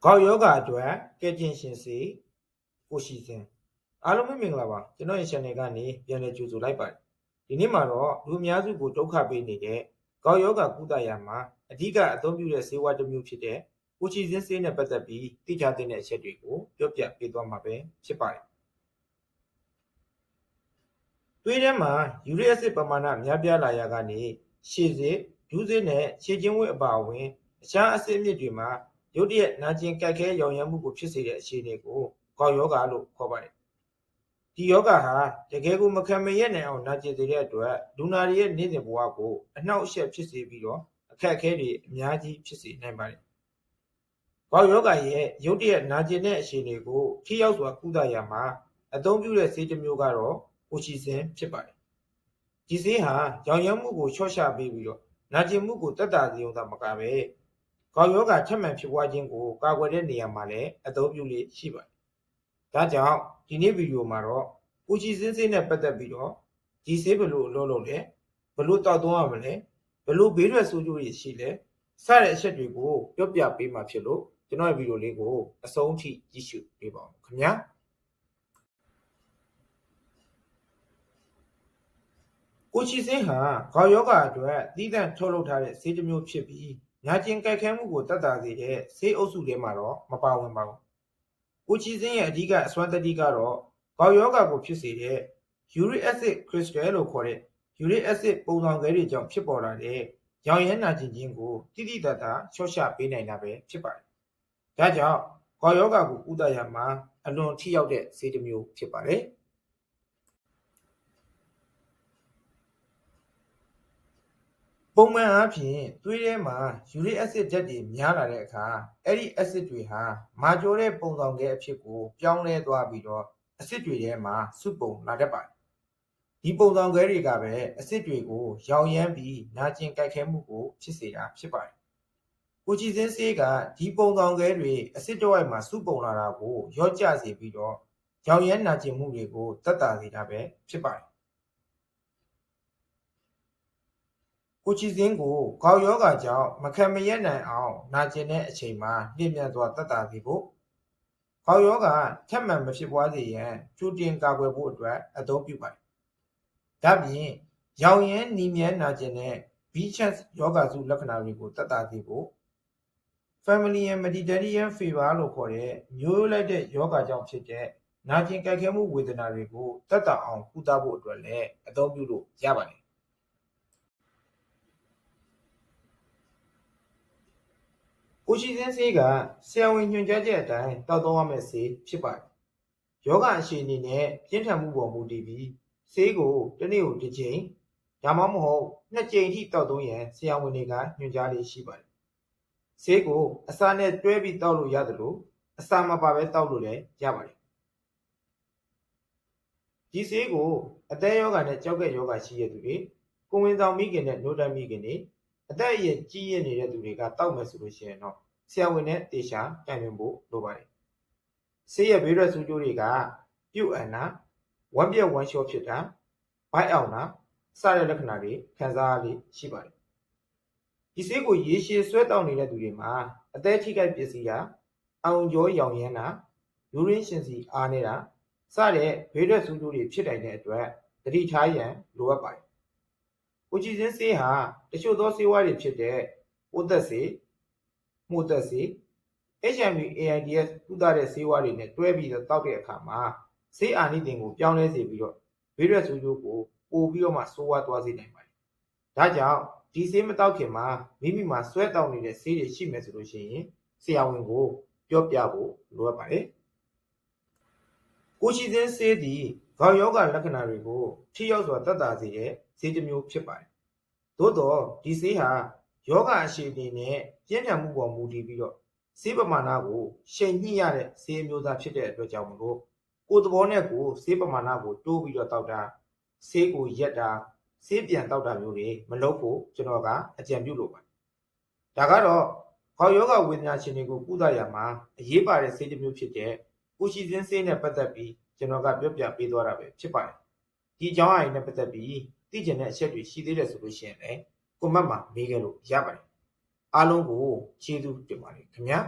ခေါက်ယောဂအတွက်ကဲကျင်ရှင်စီကိုရှိစဉ်အားလုံးမင်္ဂလာပါကျွန်တော်ရဲ့ channel ကနေပြန်လည်ကြိုဆိုလိုက်ပါတယ်ဒီနေ့မှာတော့လူအများစုကိုဒုက္ခပေးနေတဲ့ခေါက်ယောဂကုသရာမှာအဓိကအသုံးပြုတဲ့ဆေးဝါးတစ်မျိုးဖြစ်တဲ့ကိုရှိစဉ်ဆေးနဲ့ပတ်သက်ပြီးသိကြတဲ့အချက်တွေကိုပြောပြပေးသွားမှာပဲဖြစ်ပါတယ်သွေးထဲမှာယူရစ်အက်ဆစ်ပမာဏများပြားလာရာကနေရှည်စေဒူးစေနဲ့ခြေချင်းဝတ်အပါအဝင်အခြားအဆစ်အမြစ်တွေမှာရုတ်တရက်နာကျင်ကြိုက်ခဲရောင်ရမ်းမှုကိုဖြစ်စေတဲ့အခြေအနေကိုခေါက်ယောဂလို့ခေါ်ပါတယ်။ဒီယောဂဟာတကယ်ကိုမခံမရက်နိုင်အောင်နာကျင်စေတဲ့အတွက်လူနာတွေရဲ့နေ့စဉ်ဘဝကိုအနှောက်အယှက်ဖြစ်စေပြီးတော့အခက်အခဲတွေအများကြီးဖြစ်စေနိုင်ပါတယ်။ခေါက်ယောဂရဲ့ရုတ်တရက်နာကျင်တဲ့အခြေအနေကိုထိရောက်စွာကုသရာမှာအသုံးပြုတဲ့ဆေးတစ်မျိုးကတော့ကိုရှိစဉ်ဖြစ်ပါတယ်။ဒီဆေးဟာရောင်ရမ်းမှုကိုချော့ချပေးပြီးတော့နာကျင်မှုကိုတက်တာစေုံသာမကပဲခေါက်ယောဂထပ်မံဖြစ်ပွားခြင်းကိုကာကွယ်တဲ့နေရာမှာလည်းအသုံးပြုလို့ရှိပါတယ်။ဒါကြောင့်ဒီနေ့ဗီဒီယိုမှာတော့ကိုရှိစဉ်ဆေးနဲ့ပတ်သက်ပြီးတော့ဒီဆေးဘယ်လိုအလုပ်လုပ်လဲဘယ်လိုတောက်သုံးရမလဲဘယ်လိုဘေးထွက်ဆိုးကျိုးတွေရှိလဲစတဲ့အချက်တွေကိုပြောပြပေးမှာဖြစ်လို့ကျွန်တော်ရဲ့ဗီဒီယိုလေးကိုအဆုံးထိကြည့်ရှုပေးပါဦးခင်ဗျာကိုရှိစဉ်ဟာခေါက်ယောဂအတွက်သီးသန့်ထုတ်လုပ်ထားတဲ့ဆေးတစ်မျိုးဖြစ်ပြီးညာကျင်ကြိုက်ခဲမှုကိုတက်တာစေတဲ့ဆေးအုပ်စုထဲမှာတော့မပါဝင်ပါဘူး။ကိုရှိစဉ်ရဲ့အဓိကအစွမ်းတတိကတော့ခေါက်ယောဂကိုဖြစ်စေတဲ့ uric acid crystal လို့ခေါ်တဲ့ uric acid ပုံစံခဲတွေကြောင့်ဖြစ်ပေါ်လာတဲ့ရောင်ရမ်းနာကျင်ခြင်းကိုတိတိတတ်တာချော့ချပေးနိုင်တာပဲဖြစ်ပါတယ်။ဒါကြောင့်ခေါက်ယောဂကိုကုသရာမှာအလွန်ထိရောက်တဲ့ဆေးတစ်မျိုးဖြစ်ပါတယ်။ပုံမှန်အားဖြင့်သွေးထဲမှာယူရစ်အက်ဆစ်ဓာတ်တွေများလာတဲ့အခါအဲ့ဒီအက်ဆစ်တွေဟာမာကျောတဲ့ပုံစံခဲအဖြစ်ကိုပြောင်းလဲသွားပြီးတော့အက်ဆစ်တွေထဲမှာစုပုံလာတတ်ပါတယ်ဒီပုံစံခဲတွေကပဲအက်ဆစ်တွေကိုရောင်ရမ်းပြီးနာကျင်ကြိုက်ခဲမှုကိုဖြစ်စေတာဖြစ်ပါတယ်ကိုရှိစဉ်ဆေးကဒီပုံစံခဲတွေအက်ဆစ်တစ်ဝိုက်မှာစုပုံလာတာကိုရော့ကျစေပြီးတော့ရောင်ရမ်းနာကျင်မှုတွေကိုတက်တာစေတာပဲဖြစ်ပါတယ်ကိုရှိစဉ်ကိုခေါက်ယောဂကြောင့်မခံမရက်နိုင်အောင်နာကျင်တဲ့အချိန်မှာလျင်မြန်စွာတက်တာစေဖို့ခေါက်ယောဂထပ်မံမဖြစ်ပွားစေရန်ကြိုတင်ကာကွယ်ဖို့အတွက်အသုံးပြုပါတယ်။ဒါပြင်ရောင်ရမ်းနီမြန်းနာကျင်တဲ့ B-chance ယောဂစုလက္ခဏာတွေကိုတက်တာစေဖို့ Familial Mediterranean Fever လို့ခေါ်တဲ့မျိုးရိုးလိုက်တဲ့ယောဂကြောင့်ဖြစ်တဲ့နာကျင်ကြိုက်ခဲမှုဝေဒနာတွေကိုတက်တာအောင်ကုသဖို့အတွက်လည်းအသုံးပြုလို့ရပါတယ်ကိုရှိစဉ်ဆေးကဆရာဝန်ညွှန်ကြားချက်အတိုင်းတောက်သုံးရမယ့်ဆေးဖြစ်ပါတယ်။ယောဂအခြေအနေနဲ့ပြင်းထန်မှုပေါ်မူတည်ပြီးဆေးကိုတစ်နေ့ကိုတစ်ကြိမ်ဒါမှမဟုတ်နှစ်ကြိမ်ထိတောက်သုံးရန်ဆရာဝန်တွေကညွှန်ကြားလေးရှိပါတယ်။ဆေးကိုအစာနဲ့တွဲပြီးတောက်လို့ရတယ်လို့အစာမပါဘဲတောက်လို့လည်းရပါတယ်။ဒီဆေးကိုအသက်ယောဂနဲ့ကြောက်ကက်ယောဂရှိရတဲ့သူတွေကိုဝင်ဆောင်မိခင်နဲ့နှုတ်တက်မိခင်တွေအသက်အရွယ်ကြီးရနေတဲ့သူတွေကတောက်မယ်ဆိုလို့ရှိရင်တော့ဆရာဝန်နဲ့တေချာတိုင်ပင်ဖို့လိုပါတယ်။ဆေးရဘေးထွက်ဆိုးကျိုးတွေကပြုတ်အန်တာဝမ်းပြက်ဝမ်းလျှောဖြစ်တာဘိုက်အောင်တာစတဲ့လက္ခဏာတွေခံစားရလေးရှိပါတယ်။ဒီဆေးကိုရေရှည်ဆွဲတောက်နေတဲ့သူတွေမှာအသက်ထိခိုက်ပျက်စီးတာအောင်ကြောရောင်ရမ်းတာယူရင်းရှင်စီအားနေတာစတဲ့ဘေးထွက်ဆိုးကျိုးတွေဖြစ်နိုင်တဲ့အတွက်သတိထားရန်လိုအပ်ပါတယ်ကိုရှိစဉ်ဆေးဟာတချို့သောဆေးဝါးတွေဖြစ်တဲ့ပိုးသက်ဆေးမှုသက်ဆေး HIV AIDS ကုသတဲ့ဆေးဝါးတွေနဲ့တွဲပြီးတော့တောက်တဲ့အခါမှာဆေးအာနိသင်ကိုပြောင်းလဲစေပြီးတော့ဘေးထွက်ဆိုးကျိုးကိုပို့ပြီးတော့မှဆိုးဝါးသွားစေနိုင်ပါတယ်။ဒါကြောင့်ဒီဆေးမတောက်ခင်မှာမိမိမှာဆွဲတောက်နေတဲ့ဆေးတွေရှိမယ်ဆိုလို့ရှိရင်ဆရာဝန်ကိုပြောပြဖို့လိုအပ်ပါတယ်။ကိုရှိစဉ်ဆေးသည်ခေါက်ယောဂလက္ခဏာတွေကိုထိရောက်စွာသက်သာစေတဲ့ဆေးတစ်မျိုးဖြစ်ပါတယ်။သို့တော့ဒီဆေးဟာယောဂအခြေအနေနဲ့ပြင်းထန်မှုပေါ်မူတည်ပြီးတော့ဆေးပမာဏကိုရှိန်ညှိရတဲ့ဆေးအမျိုးသားဖြစ်တဲ့အတွက်ကြောင့်မလို့ကိုယ်သဘောနဲ့ကိုဆေးပမာဏကိုတိုးပြီးတော့တောက်တာဆေးကိုရက်တာဆေးပြန်တောက်တာမျိုးတွေမလုပ်ဖို့ကျွန်တော်ကအကြံပြုလိုပါတယ်။ဒါကတော့ခေါက်ယောဂဝေဒနာရှင်တွေကိုကုသရမှာအရေးပါတဲ့ဆေးတစ်မျိုးဖြစ်တဲ့ကိုရှိစဉ်ဆေးနဲ့ပတ်သက်ပြီးကျွန်တော်ကပြောပြပေးသွားတာပဲဖြစ်ပါတယ်။ဒီအကြောင်းအရာနဲ့ပတ်သက်ပြီးသိကျင်တဲ့အချက်တွေရှိသေးတယ်ဆိုလို့ရှိရင်လည်းကွန်မန့်မှာမေးခဲ့လို့ရပါတယ်အားလုံးကိုကျေးဇူးတင်ပါတယ်ခင်ဗျာ